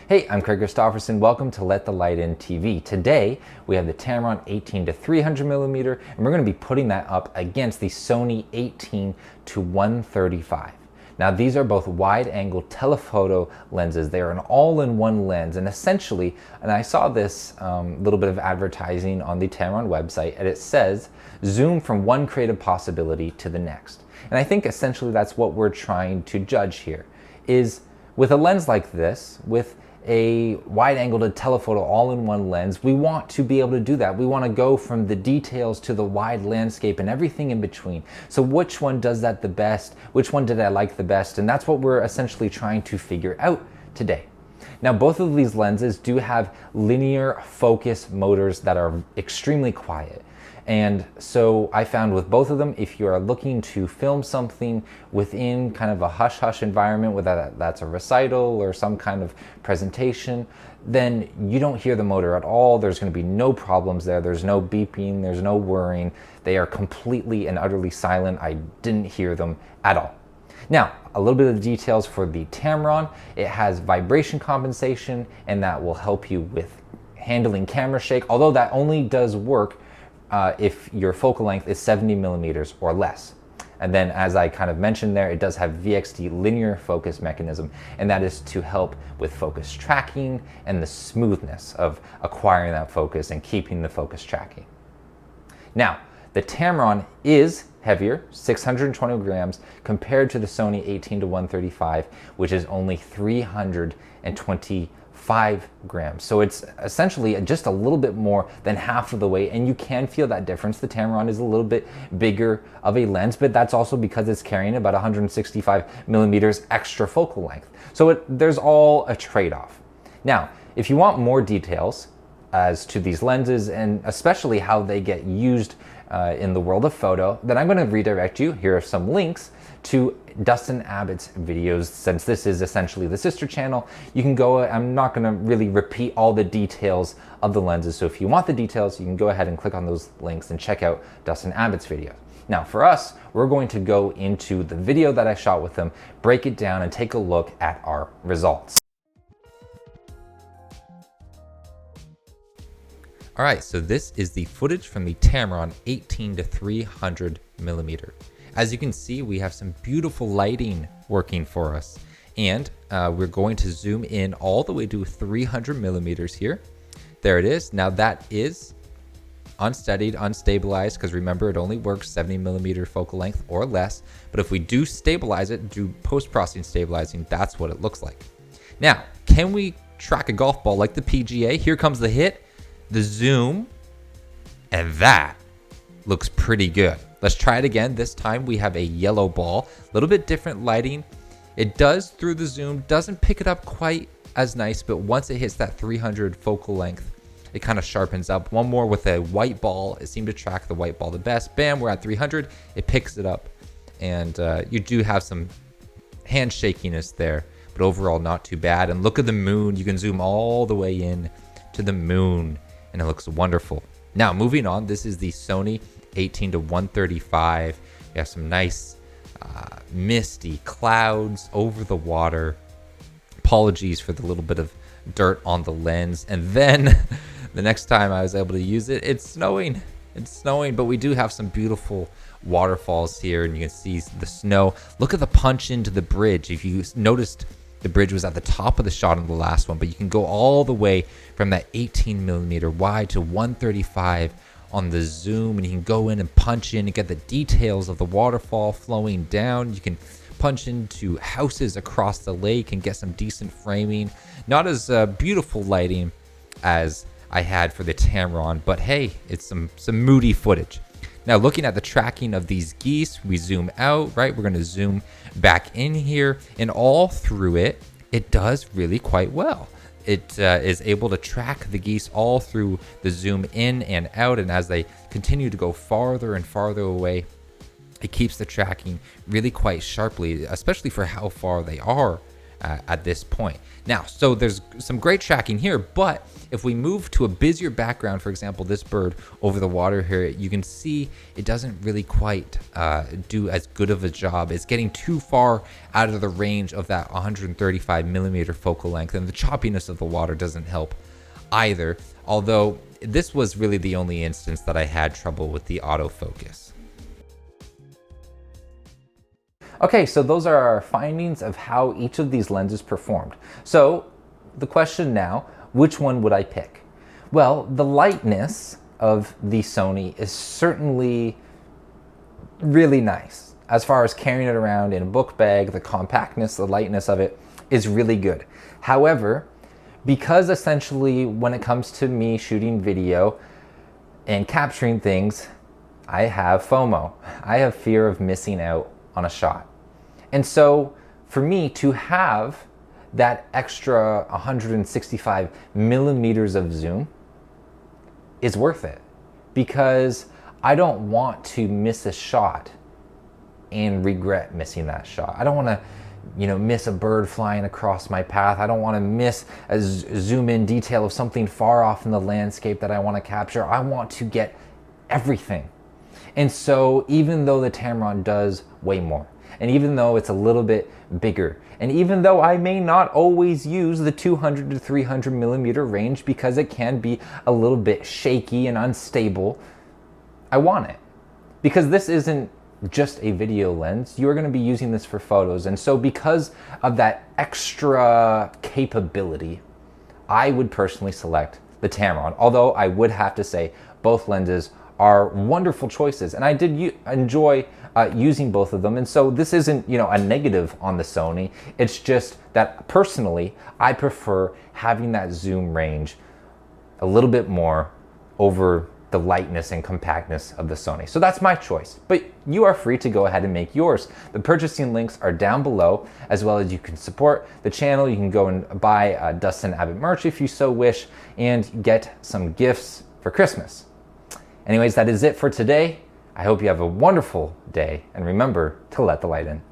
Hey, I'm Christoffersen. Welcome to Let the Light In TV. Today, we have the Tamron 18 to 300 millimeter, and we're going to be putting that up against the Sony 18 to 135. Now, these are both wide-angle telephoto lenses. They are an all-in-one lens, and essentially, and I saw this little bit of advertising on the Tamron website, and it says, zoom from one creative possibility to the next. And I think essentially that's what we're trying to judge here, is with a lens like this, with a wide-angle telephoto all-in-one lens, we want to be able to do that. We want to go from the details to the wide landscape and everything in between. So which one does that the best? Which one did I like the best? And that's what we're essentially trying to figure out today. Now, both of these lenses do have linear focus motors that are extremely quiet. And so I found with both of them, if you are looking to film something within kind of a hush-hush environment, whether that's a recital or some kind of presentation, then you don't hear the motor at all. There's going to be no problems there. There's no beeping. There's no whirring. They are completely and utterly silent. I didn't hear them at all. Now, a little bit of the details for the Tamron. It has vibration compensation, and that will help you with handling camera shake, although that only does work if your focal length is 70 millimeters or less. And then, as I kind of mentioned there, it does have VXT linear focus mechanism, and that is to help with focus tracking and the smoothness of acquiring that focus and keeping the focus tracking. Now, the Tamron is heavier, 620 grams, compared to the Sony 18 to 135, which is only 325 grams. So it's essentially just a little bit more than half of the weight, and you can feel that difference. The Tamron is a little bit bigger of a lens, but that's also because it's carrying about 165 millimeters extra focal length. So there's all a trade-off. Now, if you want more details as to these lenses, and especially how they get used in the world of photo, then I'm going to redirect you. Here are some links to Dustin Abbott's videos. Since this is essentially the sister channel, you can go, I'm not going to really repeat all the details of the lenses, so if you want the details, you can go ahead and click on those links and check out Dustin Abbott's video. Now for us, we're going to go into the video that I shot with him, break it down, and take a look at our results. All right, so this is the footage from the Tamron 18 to 300 millimeter. As you can see, we have some beautiful lighting working for us. And we're going to zoom in all the way to 300 millimeters here. There it is. Now that is unsteadied, unstabilized, because remember, it only works 70 millimeter focal length or less. But if we do stabilize it, do post-processing stabilizing, that's what it looks like. Now, can we track a golf ball like the PGA? Here comes the hit, the zoom, and that looks pretty good. Let's try it again. This time we have a yellow ball, a little bit different lighting. It does through the zoom, doesn't pick it up quite as nice, but once it hits that 300 focal length, it kind of sharpens up. One more with a white ball. It seemed to track the white ball the best. Bam, we're at 300. It picks it up, and you do have some hand shakiness there, but overall not too bad. And look at the moon. You can zoom all the way in to the moon, and it looks wonderful. Now, moving on, this is the Sony 18 to 135. We have some nice misty clouds over the water. Apologies for the little bit of dirt on the lens. And then the next time I was able to use it, it's snowing. It's snowing, but we do have some beautiful waterfalls here, and you can see the snow. Look at the punch into the bridge. If you noticed, the bridge was at the top of the shot on the last one, but you can go all the way from that 18 millimeter wide to 135 on the zoom, and you can go in and punch in and get the details of the waterfall flowing down. You can punch into houses across the lake and get some decent framing. Not as beautiful lighting as I had for the Tamron, but hey, it's some moody footage. Now, looking at the tracking of these geese, we zoom out, right? We're going to zoom back in here, and all through it, it does really quite well. It is able to track the geese all through the zoom in and out, and as they continue to go farther and farther away, it keeps the tracking really quite sharply, especially for how far they are at this point. Now, so there's some great tracking here, but if we move to a busier background, for example, this bird over the water here, you can see it doesn't really quite do as good of a job. It's getting too far out of the range of that 135 millimeter focal length, and the choppiness of the water doesn't help either, although this was really the only instance that I had trouble with the autofocus. Okay, so those are our findings of how each of these lenses performed. So the question now, which one would I pick? Well, the lightness of the Sony is certainly really nice. As far as carrying it around in a book bag, the compactness, the lightness of it is really good. However, because essentially when it comes to me shooting video and capturing things, I have FOMO. I have fear of missing out on a shot. And so for me to have that extra 165 millimeters of zoom is worth it, because I don't want to miss a shot and regret missing that shot. I don't want to, miss a bird flying across my path. I don't want to miss a zoom in detail of something far off in the landscape that I want to capture. I want to get everything. And so even though the Tamron does way more, and even though it's a little bit bigger, and even though I may not always use the 200 to 300 millimeter range because it can be a little bit shaky and unstable, I want it. Because this isn't just a video lens, you're going to be using this for photos. And so because of that extra capability, I would personally select the Tamron. Although I would have to say both lenses are wonderful choices, and I did enjoy using both of them. And so this isn't a negative on the Sony. It's just that personally I prefer having that zoom range a little bit more over the lightness and compactness of the Sony. So that's my choice, but you are free to go ahead and make yours. The purchasing links are down below, as well as you can support the channel. You can go and buy Dustin Abbott merch if you so wish, and get some gifts for Christmas. Anyways, that is it for today. I hope you have a wonderful day, and remember to let the light in.